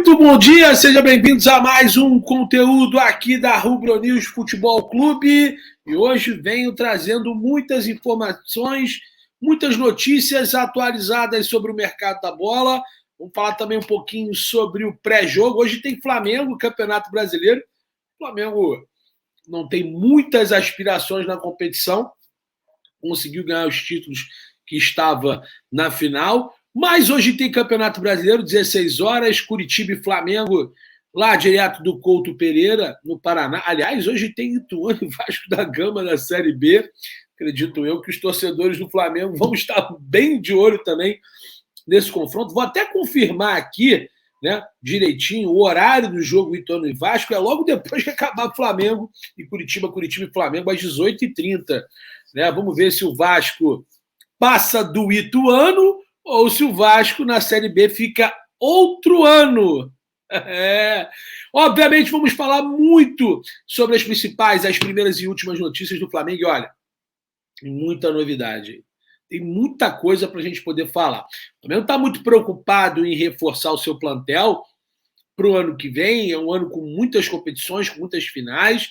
Muito bom dia, sejam bem-vindos a mais um conteúdo aqui da Rubro News Futebol Clube. E hoje venho trazendo muitas informações, muitas notícias atualizadas sobre o mercado da bola. Vamos falar também um pouquinho sobre o pré-jogo. Hoje tem Flamengo, Campeonato Brasileiro. O Flamengo não tem muitas aspirações na competição, conseguiu ganhar os títulos que estava na final. Mas hoje tem Campeonato Brasileiro, 16 horas, Curitiba e Flamengo, lá direto do Couto Pereira, no Paraná. Aliás, hoje tem Ituano e Vasco da Gama da Série B. Acredito eu que os torcedores do Flamengo vão estar bem de olho também nesse confronto. Vou até confirmar aqui, né, direitinho, o horário do jogo Ituano e Vasco é logo depois que acabar Flamengo e Curitiba e Flamengo às 18h30. Né? Vamos ver se o Vasco passa do Ituano ou se o Vasco na Série B fica outro ano. Obviamente vamos falar muito sobre as principais, as primeiras e últimas notícias do Flamengo. E olha, muita novidade. Tem muita coisa para a gente poder falar. O Flamengo está muito preocupado em reforçar o seu plantel para o ano que vem. É um ano com muitas competições, com muitas finais.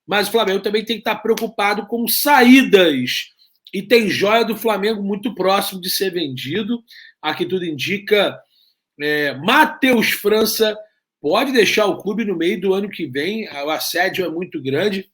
Mas o Flamengo também tem que estar preocupado com saídas. E tem joia do Flamengo muito próximo de ser vendido. Aqui tudo indica. Matheus França pode deixar o clube no meio do ano que vem. O assédio é muito grande.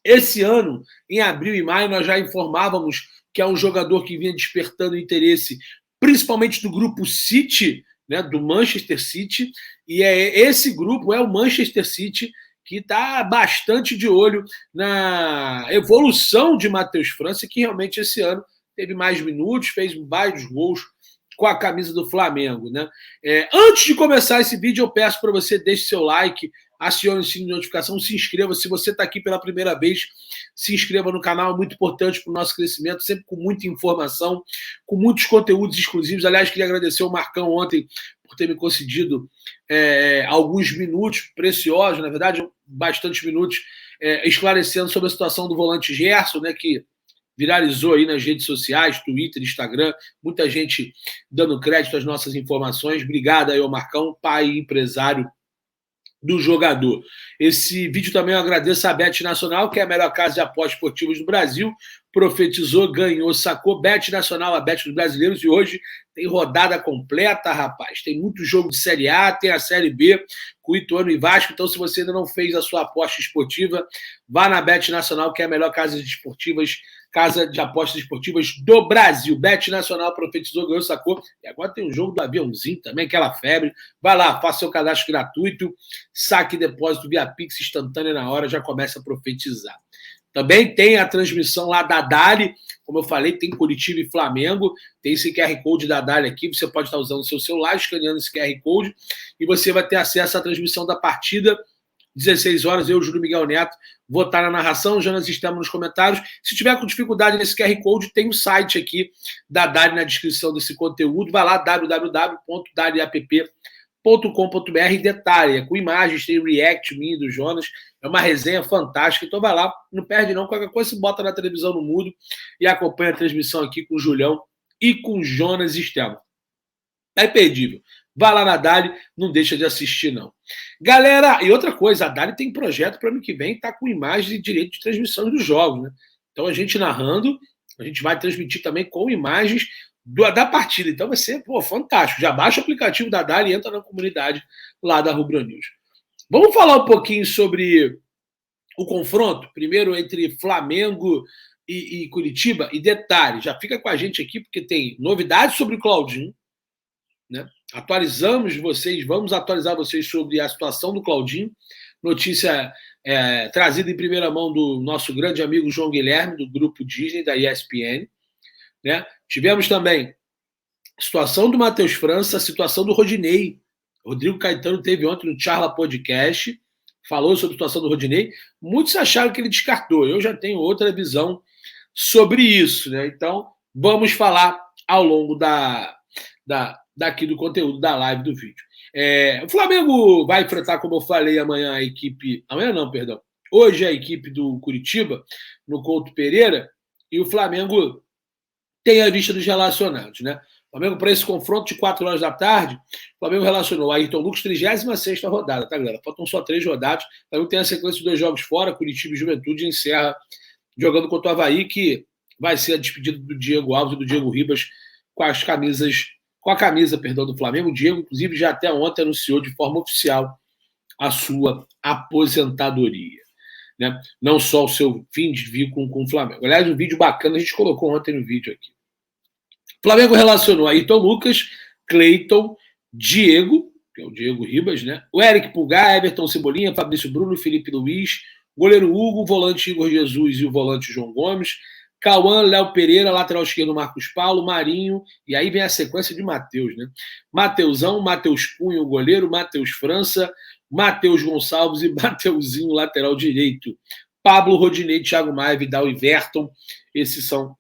Esse ano, em abril e maio, nós já informávamos que é um jogador que vinha despertando interesse, principalmente do grupo City, né, do Manchester City. E esse grupo é o Manchester City, que está bastante de olho na evolução de Matheus França, que realmente esse ano teve mais minutos, fez vários gols com a camisa do Flamengo. Né? Antes de começar esse vídeo, eu peço para você deixe seu like, acione o sininho de notificação, se inscreva. Se você está aqui pela primeira vez, se inscreva no canal, é muito importante para o nosso crescimento, sempre com muita informação, com muitos conteúdos exclusivos. Aliás, queria agradecer ao Marcão ontem por ter me concedido alguns minutos preciosos, na verdade, bastantes minutos, esclarecendo sobre a situação do volante Gerson, né, que viralizou aí nas redes sociais, Twitter, Instagram, muita gente dando crédito às nossas informações. Obrigado aí ao Marcão, pai e empresário do jogador. Esse vídeo também eu agradeço à Bet Nacional, que é a melhor casa de apostas esportivas do Brasil. Profetizou, ganhou, sacou. Bet Nacional, a Bet dos brasileiros. E hoje tem rodada completa, rapaz. Tem muito jogo de Série A, tem a Série B, com Ituano e Vasco. Então, se você ainda não fez a sua aposta esportiva, vá na Bet Nacional, que é a melhor casa de apostas esportivas do Brasil. Bet Nacional profetizou, ganhou, sacou. E agora tem um jogo do aviãozinho também, aquela febre. Vai lá, faça seu cadastro gratuito, saque depósito via Pix instantânea na hora, já começa a profetizar. Também tem a transmissão lá da Dali, como eu falei, tem Curitiba e Flamengo, tem esse QR Code da Dali aqui, você pode estar usando o seu celular, escaneando esse QR Code, e você vai ter acesso à transmissão da partida, 16 horas, eu, Júlio Miguel Neto, vou estar na narração, Jonas Estamos nos comentários. Se tiver com dificuldade nesse QR Code, tem o site aqui da Dali na descrição desse conteúdo, vai lá, www.daliapp.com.br, detalhe, com imagens, tem react minha do Jonas, é uma resenha fantástica, então vai lá, não perde não, qualquer coisa se bota na televisão no mudo e acompanha a transmissão aqui com o Julião e com o Jonas Estevam. É imperdível. Vai lá na Dali, não deixa de assistir, não. Galera, e outra coisa, a Dali tem projeto para ano que vem, tá com imagens e direito de transmissão dos jogos, né? Então a gente narrando, a gente vai transmitir também com imagens da partida. Então vai ser, fantástico. Já baixa o aplicativo da Dali e entra na comunidade lá da Rubro News. Vamos falar um pouquinho sobre o confronto, primeiro entre Flamengo e Curitiba. E detalhe, já fica com a gente aqui, porque tem novidades sobre o Claudinho, né? Vamos atualizar vocês sobre a situação do Claudinho. Notícia trazida em primeira mão do nosso grande amigo João Guilherme, do grupo Disney, da ESPN. Né? Tivemos também a situação do Matheus França, a situação do Rodinei. Rodrigo Caetano teve ontem no Charla Podcast, falou sobre a situação do Rodinei. Muitos acharam que ele descartou. Eu já tenho outra visão sobre isso. Né? Então, vamos falar ao longo daqui do conteúdo da live do vídeo. O Flamengo vai enfrentar, como eu falei, amanhã a equipe... Amanhã não, perdão. Hoje a equipe do Curitiba, no Couto Pereira, e o Flamengo tem a vista dos relacionados, né? Flamengo, para esse confronto de 4 horas da tarde, o Flamengo relacionou a Ayrton Lucas, 36ª rodada, tá, galera? Faltam só 3 rodadas. O Flamengo tem a sequência de 2 jogos fora, Curitiba e Juventude, e encerra jogando contra o Avaí, que vai ser a despedida do Diego Alves e do Diego Ribas com a camisa do Flamengo. O Diego, inclusive, já até ontem anunciou de forma oficial a sua aposentadoria. Né? Não só o seu fim de vínculo com o Flamengo. Aliás, um vídeo bacana a gente colocou ontem no vídeo aqui. O Flamengo relacionou Ayrton Lucas, Cleiton, Diego, que é o Diego Ribas, né? O Eric Pulgar, Everton Cebolinha, Fabrício Bruno, Felipe Luiz, goleiro Hugo, volante Igor Jesus e o volante João Gomes, Cauã, Léo Pereira, lateral esquerdo Marcos Paulo, Marinho, e aí vem a sequência de Matheus, né? Mateusão, Matheus Cunha, o goleiro, Matheus França, Matheus Gonçalves e Mateuzinho, lateral direito. Pablo, Rodinei, Thiago Maia, Vidal e Verton. Esses são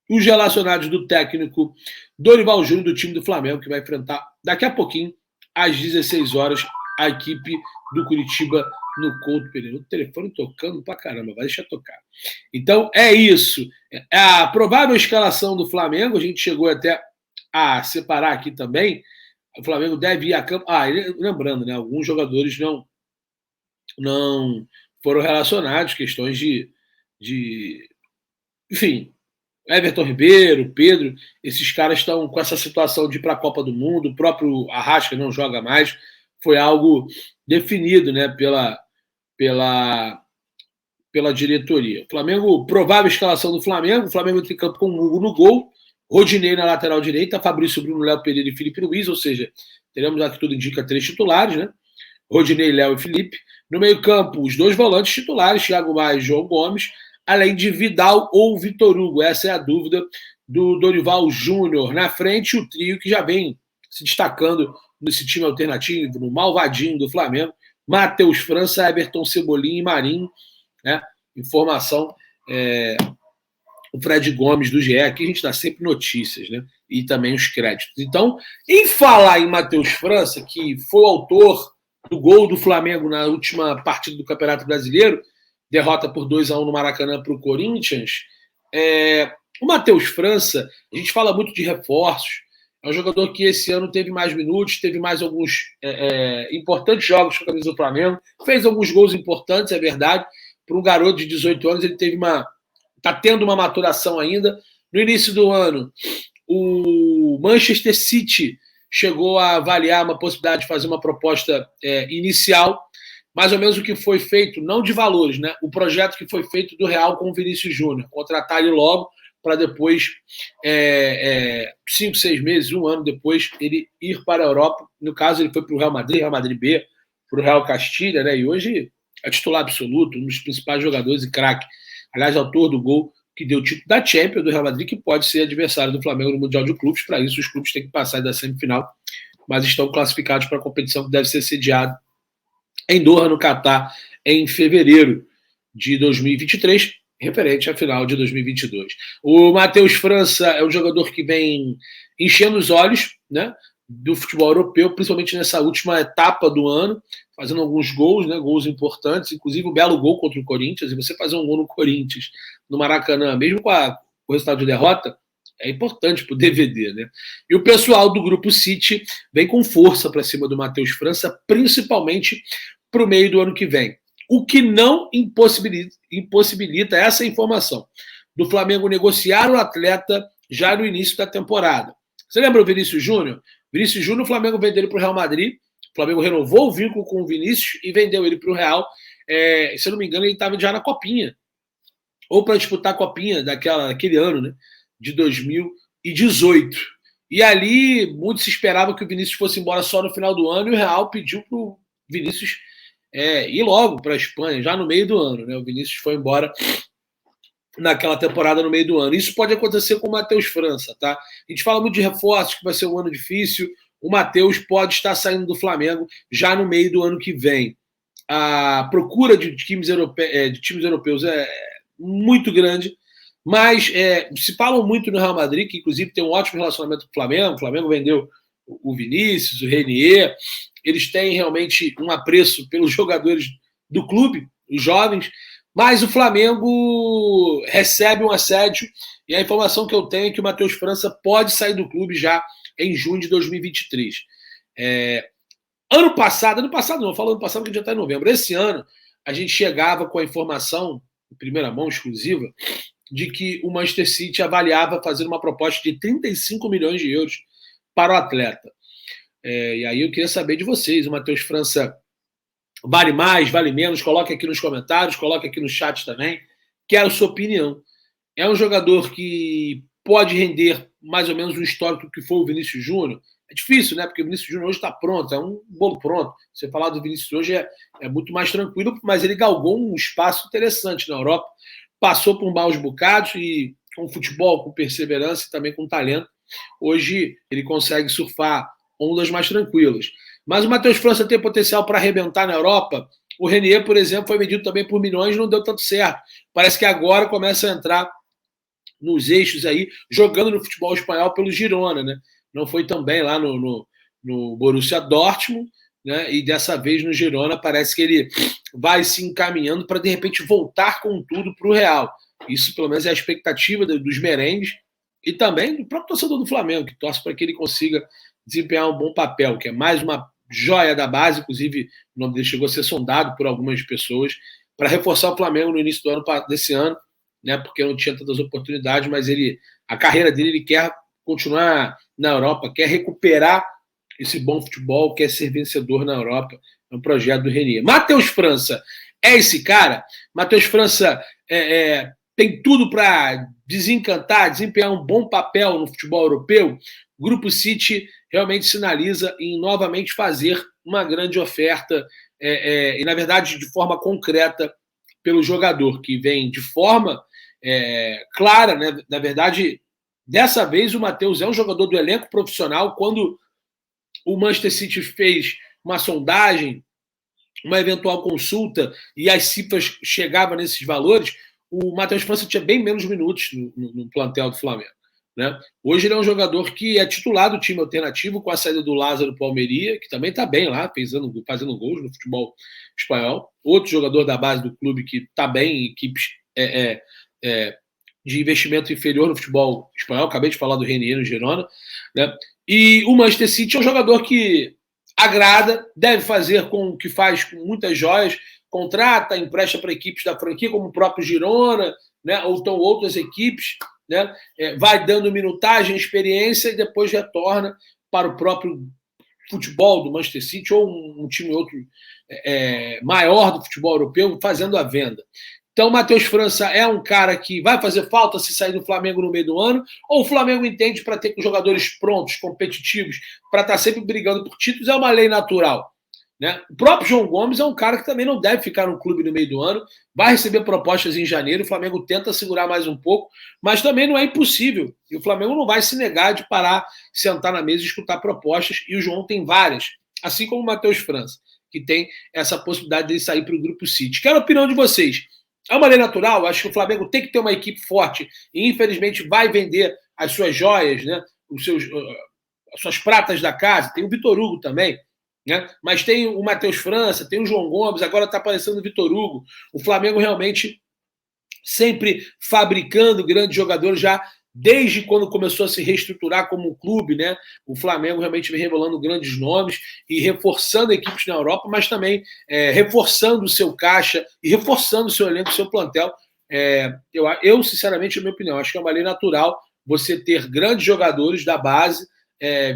os relacionados do técnico Dorival Júnior, do time do Flamengo, que vai enfrentar daqui a pouquinho, às 16 horas, a equipe do Curitiba no Couto Pereira. O telefone tocando pra caramba, vai deixar tocar. Então, é isso. A provável escalação do Flamengo, a gente chegou até a separar aqui também. O Flamengo deve ir a campo. Lembrando, né? Alguns jogadores não foram relacionados, questões de enfim, Everton Ribeiro, Pedro, esses caras estão com essa situação de ir para a Copa do Mundo, o próprio Arrasca não joga mais, foi algo definido, né, pela diretoria. Flamengo, provável escalação do Flamengo, o Flamengo entra em campo com o Hugo no gol, Rodinei na lateral direita, Fabrício Bruno, Léo Pereira e Felipe Luiz, ou seja, teremos aqui tudo indica 3 titulares, né? Rodinei, Léo e Felipe. No meio-campo, os 2 volantes titulares, Thiago Maia e João Gomes, além de Vidal ou Vitor Hugo. Essa é a dúvida do Dorival Júnior. Na frente, o trio que já vem se destacando nesse time alternativo, no malvadinho do Flamengo, Matheus França, Everton Cebolinha e Marinho, né? Informação, o Fred Gomes do GE, aqui a gente dá sempre notícias, né? E também os créditos. Então, em falar em Matheus França, que foi o autor do gol do Flamengo na última partida do Campeonato Brasileiro, derrota por 2-1 no Maracanã para o Corinthians, o Matheus França, a gente fala muito de reforços, é um jogador que esse ano teve mais minutos, teve mais alguns importantes jogos com a camisa do Flamengo, fez alguns gols importantes, é verdade. Para um garoto de 18 anos, ele está tendo uma maturação ainda. No início do ano, o Manchester City chegou a avaliar uma possibilidade de fazer uma proposta inicial, mais ou menos o que foi feito, não de valores, né? O projeto que foi feito do Real com o Vinícius Júnior, contratar ele logo para depois, 5, 6 meses, 1 ano depois, ele ir para a Europa. No caso, ele foi para o Real Madrid B, para o Real Castilha, né? E hoje é titular absoluto, um dos principais jogadores e craque. Aliás, autor do gol que deu o título da Champions do Real Madrid, que pode ser adversário do Flamengo no Mundial de Clubes. Para isso, os clubes têm que passar da semifinal, mas estão classificados para a competição que deve ser sediada em Doha, no Catar, em fevereiro de 2023, referente à final de 2022. O Matheus França é um jogador que vem enchendo os olhos, né, do futebol europeu, principalmente nessa última etapa do ano, fazendo alguns gols, né, gols importantes, inclusive um belo gol contra o Corinthians. E você fazer um gol no Corinthians, no Maracanã, mesmo com o resultado de derrota, é importante para o DVD, né? E o pessoal do Grupo City vem com força para cima do Matheus França, principalmente para o meio do ano que vem. O que não impossibilita essa informação do Flamengo negociar o atleta já no início da temporada. Você lembra o Vinícius Júnior? Vinícius Júnior, o Flamengo vendeu ele para o Real Madrid. O Flamengo renovou o vínculo com o Vinícius e vendeu ele para o Real. Se eu não me engano, ele estava já na Copinha. Ou para disputar a Copinha daquele ano, né? De 2018. E ali, muito se esperava que o Vinícius fosse embora só no final do ano, e o Real pediu para o Vinícius ir logo para a Espanha, já no meio do ano, né? O Vinícius foi embora naquela temporada no meio do ano. Isso pode acontecer com o Matheus França, tá? A gente fala muito de reforços, que vai ser um ano difícil. O Matheus pode estar saindo do Flamengo já no meio do ano que vem. A procura de times europeus é muito grande, mas se falam muito no Real Madrid, que inclusive tem um ótimo relacionamento com o Flamengo. O Flamengo vendeu o Vinícius, o Renier. Eles têm realmente um apreço pelos jogadores do clube, os jovens, mas o Flamengo recebe um assédio E a informação que eu tenho é que o Matheus França pode sair do clube já em junho de 2023. Ano passado não, falo ano passado que já está em novembro. Esse ano, a gente chegava com a informação, em primeira mão, exclusiva, de que o Manchester City avaliava fazer uma proposta de 35 milhões de euros para o atleta. E aí eu queria saber de vocês, o Matheus França vale mais, vale menos? Coloque aqui nos comentários, coloque aqui no chat também. Quero a sua opinião. É um jogador que pode render mais ou menos o histórico que foi o Vinícius Júnior? É difícil, né? Porque o Vinícius Júnior hoje está pronto, é um bolo pronto. Você falar do Vinícius hoje é muito mais tranquilo, mas ele galgou um espaço interessante na Europa, passou por maus bocados e com futebol, com perseverança e também com talento. Hoje ele consegue surfar ondas mais tranquilas. Mas o Matheus França tem potencial para arrebentar na Europa. O Renier, por exemplo, foi medido também por milhões e não deu tanto certo. Parece que agora começa a entrar nos eixos aí, jogando no futebol espanhol pelo Girona, né? Não foi também lá no Borussia Dortmund, né? E dessa vez no Girona parece que ele vai se encaminhando para de repente voltar com tudo para o Real. Isso pelo menos é a expectativa dos merengues e também do próprio torcedor do Flamengo, que torce para que ele consiga desempenhar um bom papel, que é mais uma joia da base, inclusive o nome dele chegou a ser sondado por algumas pessoas, para reforçar o Flamengo no início desse ano, né, porque não tinha tantas oportunidades, mas a carreira dele, ele quer continuar na Europa, quer recuperar esse bom futebol, quer ser vencedor na Europa. É um projeto do Renier. Matheus França é esse cara? Matheus França tem tudo para desencantar, desempenhar um bom papel no futebol europeu? O Grupo City realmente sinaliza em novamente fazer uma grande oferta e, na verdade, de forma concreta pelo jogador, que vem de forma clara, né? Na verdade, dessa vez o Matheus é um jogador do elenco profissional. Quando o Manchester City fez uma sondagem, uma eventual consulta, e as cifras chegavam nesses valores, o Matheus França tinha bem menos minutos no plantel do Flamengo, né? Hoje ele é um jogador que é titular do time alternativo com a saída do Lázaro Palmeiria, que também está bem lá, fazendo gols no futebol espanhol. Outro jogador da base do clube que está bem em equipes de investimento inferior no futebol espanhol. Acabei de falar do Renier no Girona, né? E o Manchester City é um jogador que agrada, deve fazer com o que faz com muitas joias, contrata, empresta para equipes da franquia, como o próprio Girona, né? Ou então outras equipes, né? Vai dando minutagem, experiência e depois retorna para o próprio futebol do Manchester City ou um time outro maior do futebol europeu, fazendo a venda. Então, o Matheus França é um cara que vai fazer falta se sair do Flamengo no meio do ano, ou o Flamengo entende para ter jogadores prontos, competitivos, para estar sempre brigando por títulos, é uma lei natural, né? O próprio João Gomes é um cara que também não deve ficar no clube no meio do ano, vai receber propostas em janeiro, o Flamengo tenta segurar mais um pouco, mas também não é impossível, e o Flamengo não vai se negar de parar, sentar na mesa e escutar propostas, e o João tem várias, assim como o Matheus França, que tem essa possibilidade de sair para o Grupo City. Quero a opinião de vocês. É uma lei natural? Acho que o Flamengo tem que ter uma equipe forte e, infelizmente, vai vender as suas joias, né? As suas pratas da casa. Tem o Vitor Hugo também, né? Mas tem o Matheus França, tem o João Gomes, agora está aparecendo o Vitor Hugo. O Flamengo realmente sempre fabricando grandes jogadores já desde quando começou a se reestruturar como clube, né? O Flamengo realmente vem revelando grandes nomes e reforçando equipes na Europa, mas também reforçando o seu caixa e reforçando o seu elenco, o seu plantel. Eu, sinceramente, na minha opinião, acho que é uma lei natural você ter grandes jogadores da base,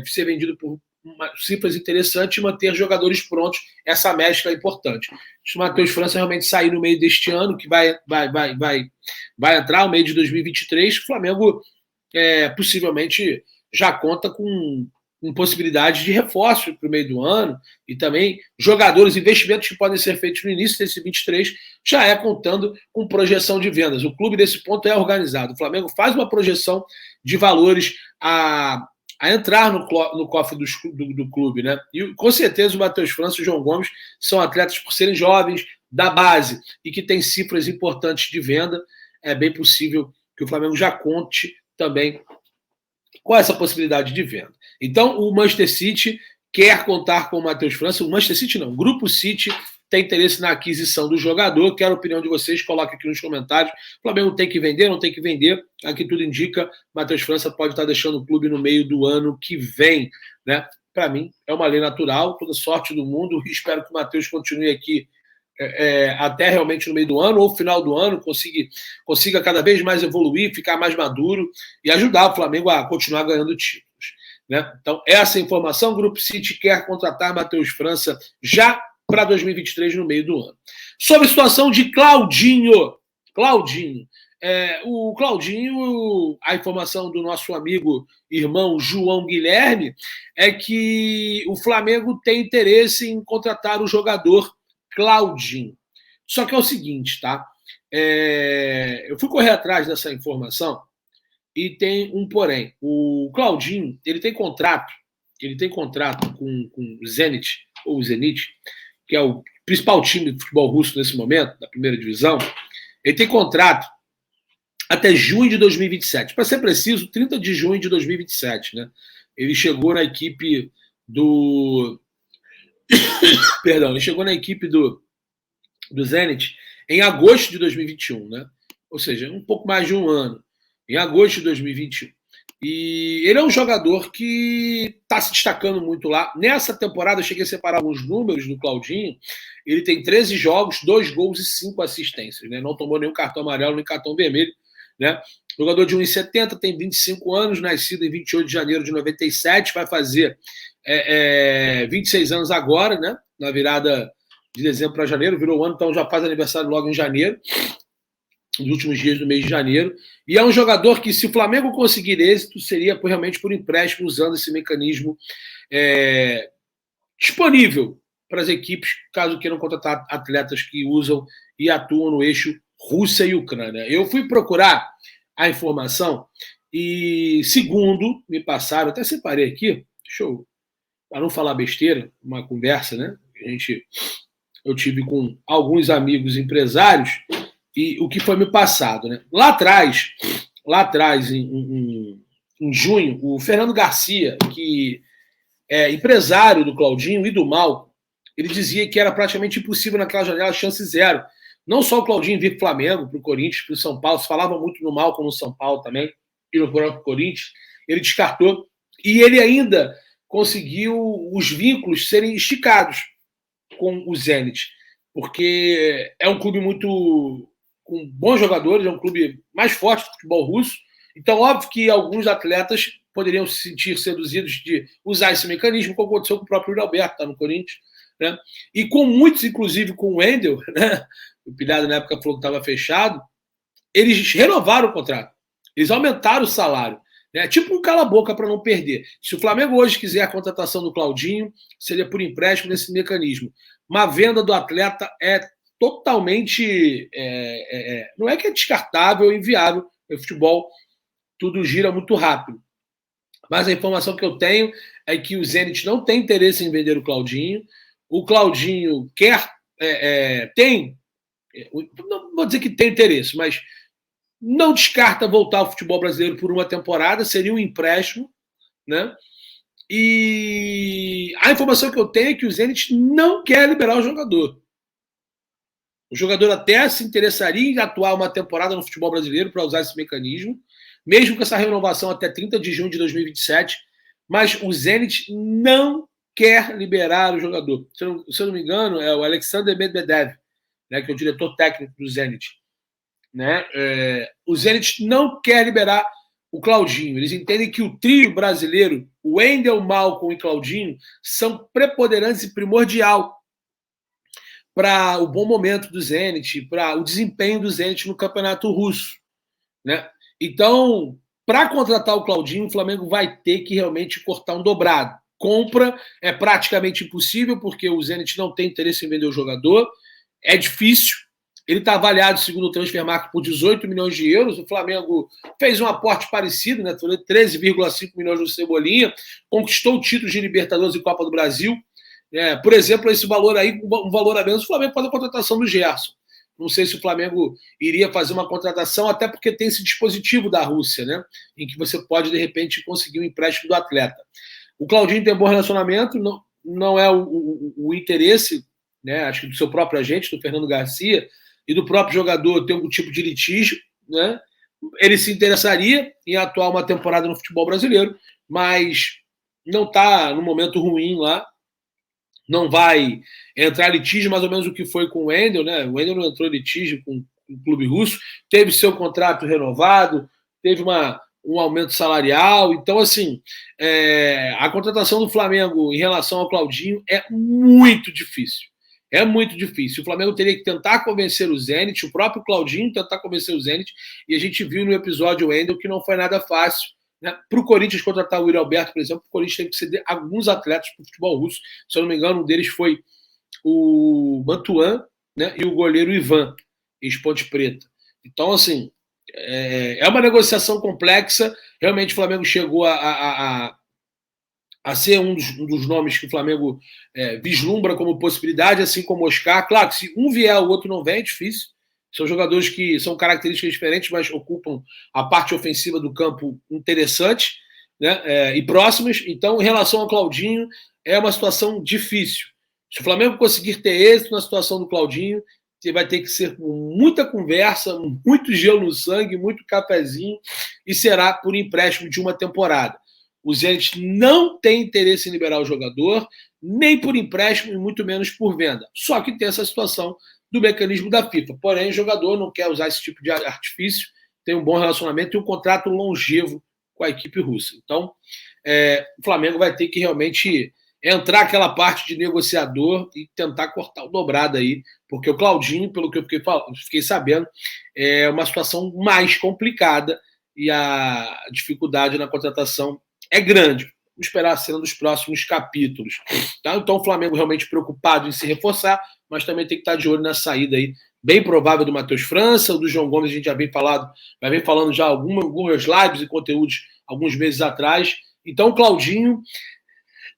ser vendido por cifras interessantes e manter jogadores prontos. Essa mescla é importante. Se o Matheus França realmente sair no meio deste ano, que vai entrar no meio de 2023, o Flamengo possivelmente já conta com possibilidade de reforço para o meio do ano e também jogadores, investimentos que podem ser feitos no início desse 23, já contando com projeção de vendas. O clube, nesse ponto, é organizado. O Flamengo faz uma projeção de valores a entrar no cofre do clube, né? E com certeza o Matheus França e o João Gomes são atletas, por serem jovens, da base e que têm cifras importantes de venda. É bem possível que o Flamengo já conte também com essa possibilidade de venda. Então, o Manchester City quer contar com o Matheus França. O Manchester City não, o Grupo City tem interesse na aquisição do jogador. Quero a opinião de vocês, coloque aqui nos comentários. O Flamengo tem que vender, não tem que vender? Aqui tudo indica, Matheus França pode estar deixando o clube no meio do ano que vem, né? Para mim, é uma lei natural, toda sorte do mundo. Espero que o Matheus continue aqui até realmente no meio do ano ou final do ano, consiga cada vez mais evoluir, ficar mais maduro e ajudar o Flamengo a continuar ganhando títulos, né? Então, essa informação, o Grupo City quer contratar Matheus França já para 2023, no meio do ano. Sobre a situação de Claudinho. O Claudinho, a informação do nosso amigo irmão João Guilherme é que o Flamengo tem interesse em contratar o jogador Claudinho. Só que é o seguinte, tá? Eu fui correr atrás dessa informação e tem um porém. O Claudinho, ele tem contrato com o Zenit, ou o Zenit, que é o principal time de futebol russo nesse momento, da primeira divisão. Ele tem contrato até junho de 2027. Para ser preciso, 30 de junho de 2027, né? Ele chegou na equipe do... Perdão, ele chegou na equipe do Zenit em agosto de 2021, né? Ou seja, um pouco mais de um ano. Em agosto de 2021. E ele é um jogador que está se destacando muito lá. Nessa temporada, eu cheguei a separar alguns números do Claudinho. Ele tem 13 jogos, 2 gols e 5 assistências, né? Não tomou nenhum cartão amarelo, nem cartão vermelho, né? Jogador de 1,70, tem 25 anos, nascido em 28 de janeiro de 97, vai fazer 26 anos agora, né? Na virada de dezembro para janeiro, virou o ano, então já faz aniversário logo em janeiro, nos últimos dias do mês de janeiro. E é um jogador que, se o Flamengo conseguir êxito, seria realmente por empréstimo, usando esse mecanismo disponível para as equipes, caso queiram contratar atletas que usam e atuam no eixo Rússia e Ucrânia. Eu fui procurar a informação e, segundo me passaram, até separei aqui, para não falar besteira, uma conversa, né? Eu tive com alguns amigos empresários e o que foi me passado, né? Lá atrás, em junho, o Fernando Garcia, que é empresário do Claudinho e do Malcom, ele dizia que era praticamente impossível naquela janela, chance zero. Não só o Claudinho vir para o Flamengo, para o Corinthians, para o São Paulo, se falava muito no Malcom no São Paulo também, e no próprio Corinthians, ele descartou. E ele ainda conseguiu os vínculos serem esticados com o Zenit, porque é um clube muito com bons jogadores, é um clube mais forte do futebol russo. Então, óbvio que alguns atletas poderiam se sentir seduzidos de usar esse mecanismo, como aconteceu com o próprio Yuri Alberto, tá no Corinthians, né? E com muitos, inclusive com o Wendel, né? O Pilhado na época falou que estava fechado, eles renovaram o contrato, eles aumentaram o salário, né? Tipo um cala-boca para não perder. Se o Flamengo hoje quiser a contratação do Claudinho, seria por empréstimo nesse mecanismo. Uma venda do atleta é totalmente... não é que é descartável ou inviável. No futebol, tudo gira muito rápido. Mas a informação que eu tenho é que o Zenit não tem interesse em vender o Claudinho. O Claudinho tem... Não vou dizer que tem interesse, mas não descarta voltar ao futebol brasileiro por uma temporada, seria um empréstimo, né? E a informação que eu tenho é que o Zenit não quer liberar o jogador. O jogador até se interessaria em atuar uma temporada no futebol brasileiro para usar esse mecanismo, mesmo com essa renovação até 30 de junho de 2027, mas o Zenit não quer liberar o jogador. Se eu não me engano, é o Alexander Medvedev, né, que é o diretor técnico do Zenit. Né? O Zenit não quer liberar o Claudinho. Eles entendem que o trio brasileiro, o Wendel, Malcom e Claudinho, são preponderantes e primordial para o bom momento do Zenit, para o desempenho do Zenit no campeonato russo. Né? Então, para contratar o Claudinho, o Flamengo vai ter que realmente cortar um dobrado. Compra é praticamente impossível, porque o Zenit não tem interesse em vender o jogador. É difícil. Ele está avaliado, segundo o Transfermarkt, por 18 milhões de euros. O Flamengo fez um aporte parecido, né? 13,5 milhões do Cebolinha, conquistou o título de Libertadores e Copa do Brasil. Por exemplo, esse valor aí, um valor a menos, o Flamengo faz a contratação do Gerson. Não sei se o Flamengo iria fazer uma contratação, até porque tem esse dispositivo da Rússia, né? Em que você pode, de repente, conseguir um empréstimo do atleta. O Claudinho tem bom relacionamento, não é o interesse né? Acho que do seu próprio agente, do Fernando Garcia, e do próprio jogador ter algum tipo de litígio, né? Ele se interessaria em atuar uma temporada no futebol brasileiro, mas não está no momento ruim lá, não vai entrar litígio, mais ou menos o que foi com o Wendel, né? O Wendel não entrou em litígio com o clube russo, teve seu contrato renovado, teve um aumento salarial. Então, assim, a contratação do Flamengo em relação ao Claudinho é muito difícil. É muito difícil. O Flamengo teria que tentar convencer o Zenit, o próprio Claudinho tentar convencer o Zenit, e a gente viu no episódio Wendel que não foi nada fácil. Né? Para o Corinthians contratar o Yuri Alberto, por exemplo, o Corinthians teve que ceder alguns atletas para o futebol russo. Se eu não me engano, um deles foi o Mantuan, né? E o goleiro Ivan, ex-Ponte Preta. Então, assim, é uma negociação complexa. Realmente o Flamengo chegou a ser um dos nomes que o Flamengo vislumbra como possibilidade, assim como o Oscar. Claro que se um vier, o outro não vem, é difícil. São jogadores que são características diferentes, mas ocupam a parte ofensiva do campo interessante, né, e próximas. Então, em relação ao Claudinho, é uma situação difícil. Se o Flamengo conseguir ter êxito na situação do Claudinho, vai ter que ser com muita conversa, muito gelo no sangue, muito cafezinho, e será por empréstimo de uma temporada. O Zenit não tem interesse em liberar o jogador, nem por empréstimo e muito menos por venda. Só que tem essa situação do mecanismo da FIFA. Porém, o jogador não quer usar esse tipo de artifício, tem um bom relacionamento e um contrato longevo com a equipe russa. Então, o Flamengo vai ter que realmente entrar aquela parte de negociador e tentar cortar o dobrado aí, porque o Claudinho, pelo que eu fiquei sabendo, é uma situação mais complicada e a dificuldade na contratação é grande. Vamos esperar a cena dos próximos capítulos. Tá? Então, o Flamengo realmente preocupado em se reforçar, mas também tem que estar de olho na saída aí, bem provável do Matheus França, o do João Gomes, a gente já vem falando já algumas lives e conteúdos alguns meses atrás. Então, o Claudinho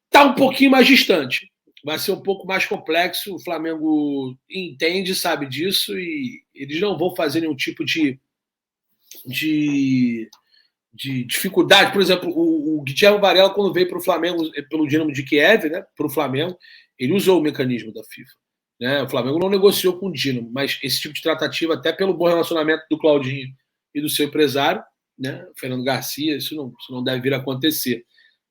está um pouquinho mais distante. Vai ser um pouco mais complexo. O Flamengo entende, sabe disso, e eles não vão fazer nenhum tipo de dificuldade. Por exemplo, o Guilherme Varela, quando veio para o Flamengo, pelo Dinamo de Kiev, né, para o Flamengo, ele usou o mecanismo da FIFA. Né? O Flamengo não negociou com o Dinamo, mas esse tipo de tratativa, até pelo bom relacionamento do Claudinho e do seu empresário, né, Fernando Garcia, isso não deve vir a acontecer.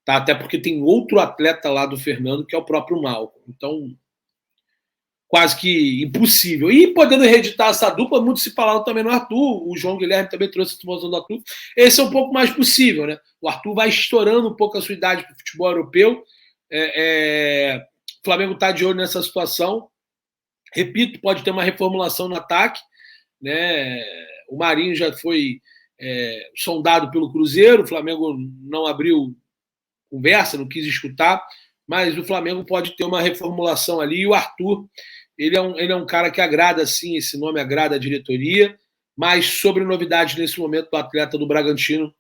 Tá? Até porque tem outro atleta lá do Fernando, que é o próprio Malcom. Então, quase que impossível. E podendo reeditar essa dupla, muito se falava também no Arthur, o João Guilherme também trouxe a situação do Arthur. Esse é um pouco mais possível, né? O Arthur vai estourando um pouco a sua idade para o futebol europeu. O Flamengo está de olho nessa situação. Repito, pode ter uma reformulação no ataque. Né? O Marinho já foi sondado pelo Cruzeiro, o Flamengo não abriu conversa, não quis escutar, mas o Flamengo pode ter uma reformulação ali, e o Arthur, ele é um cara que agrada, sim, esse nome agrada a diretoria, mas sobre novidades nesse momento do atleta do Bragantino,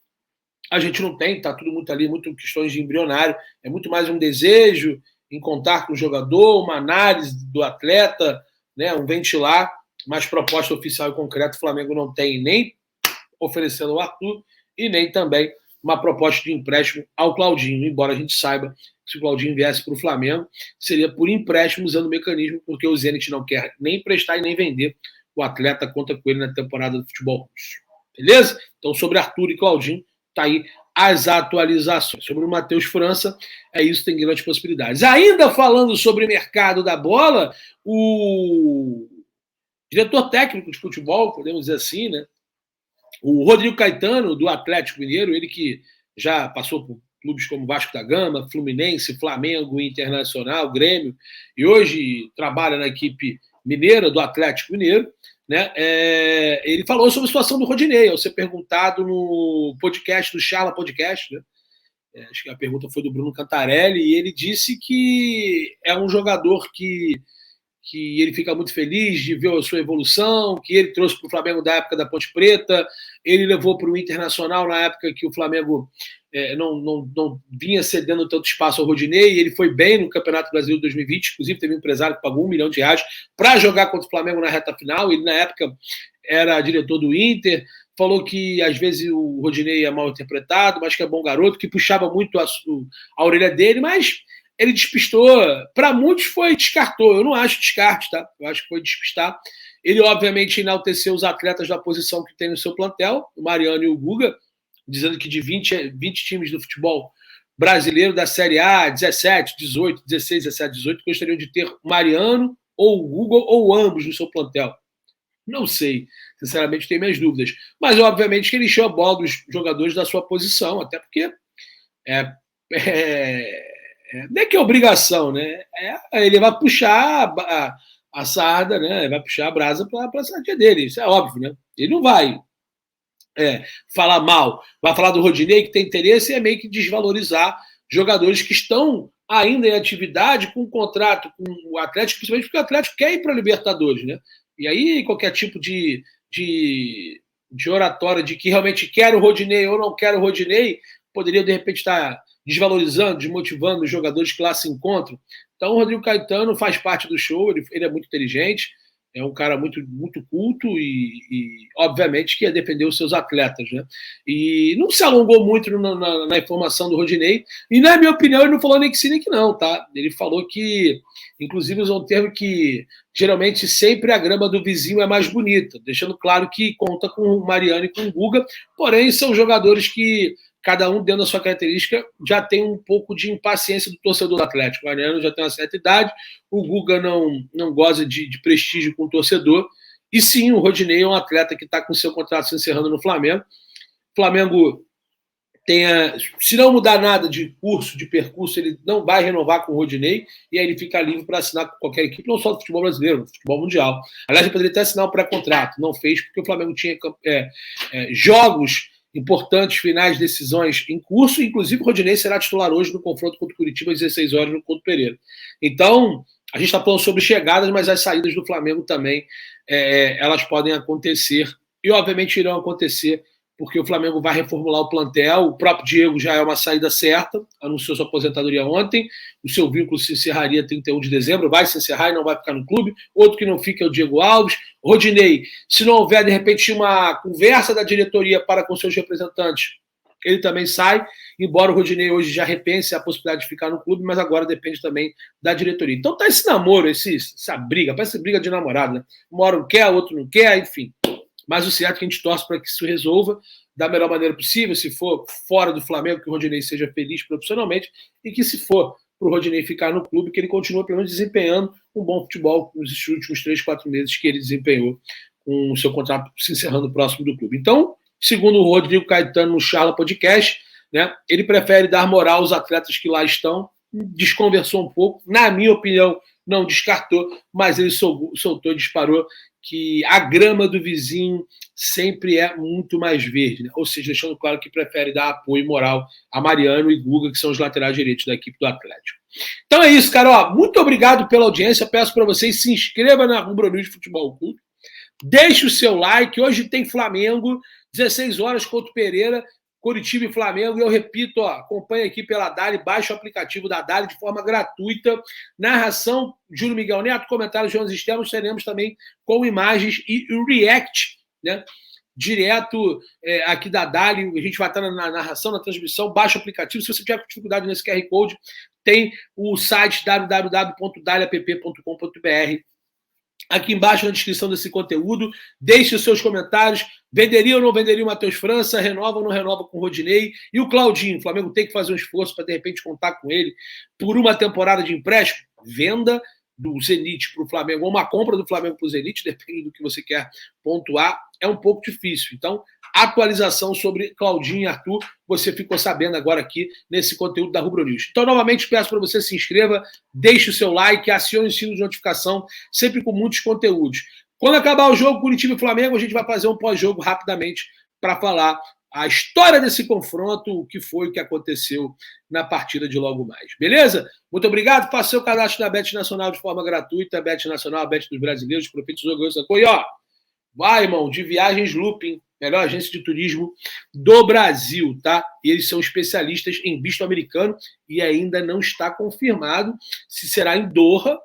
a gente não tem, tá tudo muito ali, muito questões de embrionário, é muito mais um desejo em contar com o jogador, uma análise do atleta, né, um ventilar, mas proposta oficial e concreta o Flamengo não tem, nem oferecendo ao Arthur e nem também uma proposta de empréstimo ao Claudinho, embora a gente saiba que se o Claudinho viesse para o Flamengo, seria por empréstimo usando o mecanismo, porque o Zenit não quer nem emprestar e nem vender. O atleta conta com ele na temporada do futebol russo. Beleza? Então, sobre Arthur e Claudinho, tá aí as atualizações. Sobre o Matheus França, é isso, tem grandes possibilidades. Ainda falando sobre o mercado da bola, o diretor técnico de futebol, podemos dizer assim, né? O Rodrigo Caetano, do Atlético Mineiro, ele que já passou por clubes como Vasco da Gama, Fluminense, Flamengo, Internacional, Grêmio, e hoje trabalha na equipe mineira do Atlético Mineiro, né? Ele falou sobre a situação do Rodinei, ao ser perguntado no podcast, do Charla Podcast, né? Acho que a pergunta foi do Bruno Cantarelli, e ele disse que é um jogador que ele fica muito feliz de ver a sua evolução, que ele trouxe para o Flamengo da época da Ponte Preta, ele levou para o Internacional na época que o Flamengo não vinha cedendo tanto espaço ao Rodinei, e ele foi bem no Campeonato Brasileiro de 2020, inclusive teve um empresário que pagou R$1 milhão para jogar contra o Flamengo na reta final, ele na época era diretor do Inter, falou que às vezes o Rodinei é mal interpretado, mas que é bom garoto, que puxava muito a orelha dele, mas ele despistou. Para muitos descartou. Eu não acho descarte, tá? Eu acho que foi despistar. Ele, obviamente, enalteceu os atletas da posição que tem no seu plantel, o Mariano e o Guga, dizendo que de 20 times do futebol brasileiro da Série A, 17, 18, 16, 17, 18, gostariam de ter o Mariano ou o Guga ou ambos no seu plantel. Não sei, sinceramente tenho minhas dúvidas. Mas, obviamente, que ele encheu a bola dos jogadores da sua posição, até porque não é que é obrigação, né? Ele vai puxar a sarda, né? Vai puxar a brasa para a sardinha dele, isso é óbvio, né? Ele não vai falar mal, vai falar do Rodinei, que tem interesse, e é meio que desvalorizar jogadores que estão ainda em atividade com contrato com o Atlético, principalmente porque o Atlético quer ir para a Libertadores, né? E aí qualquer tipo de oratória de que realmente quer o Rodinei ou não quer o Rodinei, poderia de repente estar desvalorizando, desmotivando os jogadores que lá se encontram. Então o Rodrigo Caetano faz parte do show, ele é muito inteligente, é um cara muito, muito culto e obviamente, que ia defender os seus atletas, né? E não se alongou muito na informação do Rodinei, e na minha opinião ele não falou nem que sim nem que não, tá? Ele falou que, inclusive usou um termo que geralmente sempre a grama do vizinho é mais bonita, deixando claro que conta com o Mariano e com o Guga, porém são jogadores que cada um dentro da sua característica já tem um pouco de impaciência do torcedor do Atlético. O Mariano já tem uma certa idade, o Guga não goza de prestígio com o torcedor, e sim, o Rodinei é um atleta que está com seu contrato se encerrando no Flamengo. O Flamengo se não mudar nada de curso, de percurso, ele não vai renovar com o Rodinei, e aí ele fica livre para assinar com qualquer equipe, não só do futebol brasileiro, do futebol mundial. Aliás, ele poderia até assinar um pré-contrato, não fez, porque o Flamengo tinha jogos importantes, finais, decisões em curso, inclusive o Rodinei será titular hoje no confronto contra o Curitiba às 16 horas no Couto Pereira. Então, a gente está falando sobre chegadas, mas as saídas do Flamengo também, elas podem acontecer, e obviamente irão acontecer, porque o Flamengo vai reformular o plantel, o próprio Diego já é uma saída certa, anunciou sua aposentadoria ontem, o seu vínculo se encerraria 31 de dezembro, vai se encerrar e não vai ficar no clube, outro que não fica é o Diego Alves. Rodinei, se não houver de repente uma conversa da diretoria para com seus representantes, ele também sai, embora o Rodinei hoje já repense a possibilidade de ficar no clube, mas agora depende também da diretoria. Então tá esse namoro, essa briga, parece briga de namorado, né? Uma hora não quer, outro não quer, enfim. Mas o certo é que a gente torce para que isso resolva da melhor maneira possível, se for fora do Flamengo, que o Rodinei seja feliz profissionalmente, e que se for para o Rodinei ficar no clube, que ele continue pelo menos desempenhando um bom futebol nos últimos 3, 4 meses que ele desempenhou com o seu contrato se encerrando próximo do clube. Então, segundo o Rodrigo Caetano no Charla Podcast, né, ele prefere dar moral aos atletas que lá estão, desconversou um pouco, na minha opinião, não descartou, mas ele soltou e disparou que a grama do vizinho sempre é muito mais verde, né? Ou seja, deixando claro que prefere dar apoio moral a Mariano e Guga, que são os laterais direitos da equipe do Atlético. Então é isso, cara. Ó, muito obrigado pela audiência. Peço para vocês se inscrevam na Rubro News Futebol Clube. Deixe o seu like. Hoje tem Flamengo, 16 horas, Couto Pereira, Curitiba e Flamengo. E eu repito, ó, acompanha aqui pela Dali, baixa o aplicativo da Dali de forma gratuita. Narração, Júlio Miguel Neto, comentários, João Externos, teremos também com imagens e react, né? Direto aqui da Dali, a gente vai estar na narração, na transmissão, baixa o aplicativo. Se você tiver dificuldade nesse QR Code, tem o site www.daliapp.com.br. Aqui embaixo na descrição desse conteúdo, deixe os seus comentários. Venderia ou não venderia o Matheus França? Renova ou não renova com o Rodinei? E o Claudinho? O Flamengo tem que fazer um esforço para, de repente, contar com ele por uma temporada de empréstimo? Venda do Zenit para o Flamengo, ou uma compra do Flamengo para o Zenit, depende do que você quer pontuar, é um pouco difícil. Então, atualização sobre Claudinho e Arthur, você ficou sabendo agora aqui nesse conteúdo da Rubro News. Então, novamente, peço para você se inscreva, deixe o seu like, acione o sino de notificação, sempre com muitos conteúdos. Quando acabar o jogo Curitiba e Flamengo, a gente vai fazer um pós-jogo rapidamente para falar a história desse confronto, o que foi, o que aconteceu na partida de logo mais. Beleza? Muito obrigado. Faça seu cadastro na Bet Nacional de forma gratuita. Bet Nacional, a Bet dos brasileiros, profetas do jogo. E ó, vai, irmão, de Viagens Looping, melhor agência de turismo do Brasil, tá? E eles são especialistas em visto americano e ainda não está confirmado se será em Doha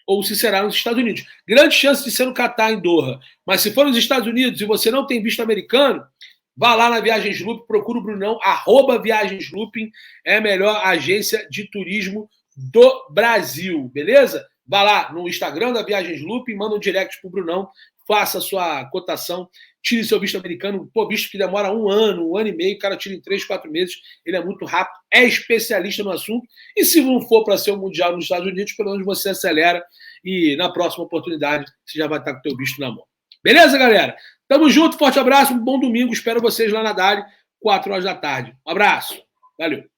ou se será nos Estados Unidos. Grande chance de ser no Catar, em Doha. Mas se for nos Estados Unidos e você não tem visto americano, vá lá na Viagens Looping, procura o Brunão, @Viagens Looping, é a melhor agência de turismo do Brasil, beleza? Vá lá no Instagram da Viagens Loop, manda um direct pro Brunão, faça a sua cotação, tire seu visto americano, pô, visto que demora um ano e meio, o cara tira em 3, 4 meses, ele é muito rápido, é especialista no assunto, e se não for para ser o Mundial nos Estados Unidos, pelo menos você acelera e na próxima oportunidade você já vai estar com o teu visto na mão. Beleza, galera? Tamo junto, forte abraço, um bom domingo, espero vocês lá na Dali, 4 horas da tarde. Um abraço, valeu.